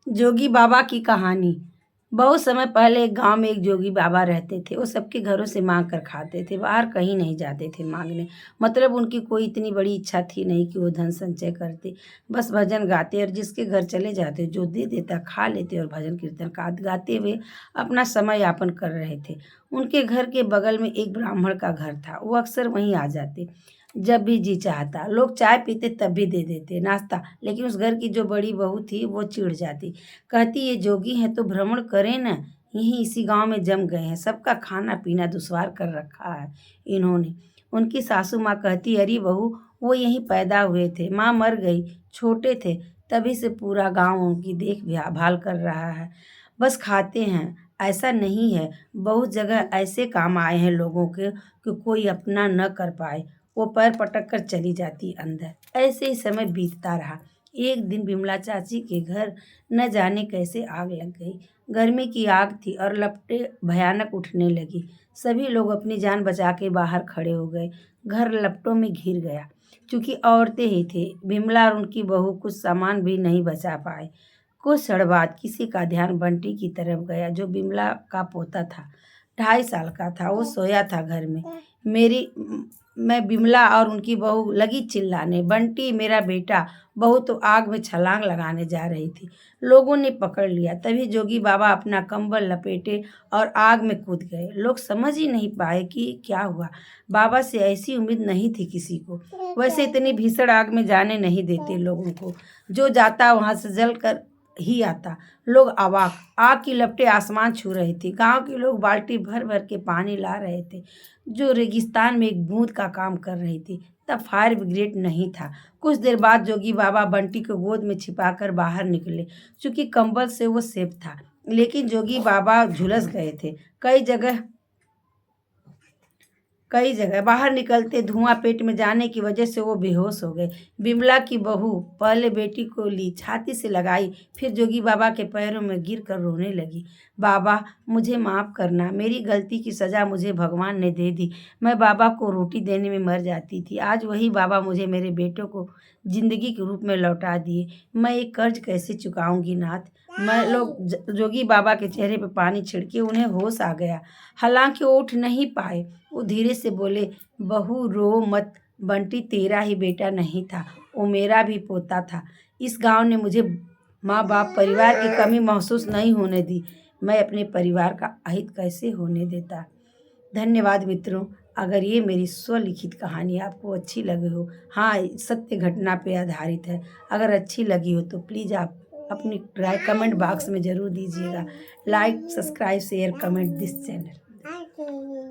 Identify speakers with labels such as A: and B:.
A: जोगी बाबा की कहानी। बहुत समय पहले एक गांव में एक जोगी बाबा रहते थे। वो सबके घरों से मांग कर खाते थे, बाहर कहीं नहीं जाते थे मांगने। मतलब उनकी कोई इतनी बड़ी इच्छा थी नहीं कि वो धन संचय करते। बस भजन गाते और जिसके घर चले जाते जो दे देता खा लेते और भजन कीर्तन गाते हुए अपना समय यापन कर रहे थे। उनके घर के बगल में एक ब्राह्मण का घर था। वो अक्सर वहीं आ जाते जब भी जी चाहता। लोग चाय पीते तब भी दे देते नाश्ता, लेकिन उस घर की जो बड़ी बहू थी वो चिढ़ जाती। कहती ये जोगी हैं तो भ्रमण करें न, यहीं इसी गांव में जम गए हैं, सबका खाना पीना दुश्वार कर रखा है इन्होंने। उनकी सासू माँ कहती अरे बहू वो यहीं पैदा हुए थे, माँ मर गई, छोटे थे, तभी से पूरा गांव उनकी देख भाल कर रहा है, बस खाते हैं। ऐसा नहीं है, बहुत जगह ऐसे काम आए हैं लोगों के कि कोई अपना न कर पाए। वो पैर पटक कर चली जाती अंदर। ऐसे ही समय बीतता रहा। एक दिन बिमला चाची के घर न जाने कैसे आग लग गई। गर्मी की आग थी और लपटें भयानक उठने लगी। सभी लोग अपनी जान बचा के बाहर खड़े हो गए। घर लपटों में घिर गया। क्योंकि औरतें ही थी, बिमला और उनकी बहू कुछ सामान भी नहीं बचा पाए। कुछ क्षण बाद किसी का ध्यान बंटी की तरफ गया, जो बिमला का पोता था। 2.5 साल का था। वो सोया था घर में। मेरी मैं बिमला और उनकी बहू लगी चिल्लाने, बंटी मेरा बेटा। बहू तो आग में छलांग लगाने जा रही थी। लोगों ने पकड़ लिया। तभी जोगी बाबा अपना कंबल लपेटे और आग में कूद गए। लोग समझ ही नहीं पाए कि क्या हुआ। बाबा से ऐसी उम्मीद नहीं थी किसी को। वैसे इतनी भीषण आग में जाने नहीं देते लोगों को। जो जाता वहां से जल कर ही आता। लोग अवाक। आग की लपटें आसमान छू रही थी। गांव के लोग बाल्टी भर भर के पानी ला रहे थे, जो रेगिस्तान में एक बूंद का काम कर रही थी। तब फायर ब्रिगेड नहीं था। कुछ देर बाद जोगी बाबा बंटी को गोद में छिपाकर बाहर निकले। चूंकि कंबल से वो सेफ था, लेकिन जोगी बाबा झुलस गए थे। कई जगह बाहर निकलते धुआं पेट में जाने की वजह से वो बेहोश हो गए। बिमला की बहू पहले बेटी को ली, छाती से लगाई, फिर जोगी बाबा के पैरों में गिर कर रोने लगी। बाबा मुझे माफ़ करना, मेरी गलती की सज़ा मुझे भगवान ने दे दी। मैं बाबा को रोटी देने में मर जाती थी, आज वही बाबा मुझे मेरे बेटों को जिंदगी के रूप में लौटा दिए। मैं ये कर्ज कैसे चुकाऊंगी नाथ। मैं लोग जोगी बाबा के चेहरे पर पानी छिड़के। उन्हें होश आ गया, हालांकि वो उठ नहीं पाए। वो धीरे से बोले, बहू रो मत, बंटी तेरा ही बेटा नहीं था, वो मेरा भी पोता था। इस गांव ने मुझे माँ बाप परिवार की कमी महसूस नहीं होने दी। मैं अपने परिवार का अहित कैसे होने देता। धन्यवाद मित्रों। अगर ये मेरी स्वलिखित कहानी आपको अच्छी लगी हो, हाँ सत्य घटना पे आधारित है, अगर अच्छी लगी हो तो प्लीज़ आप अपनी राय कमेंट बॉक्स में ज़रूर दीजिएगा। Like subscribe share comment this channel.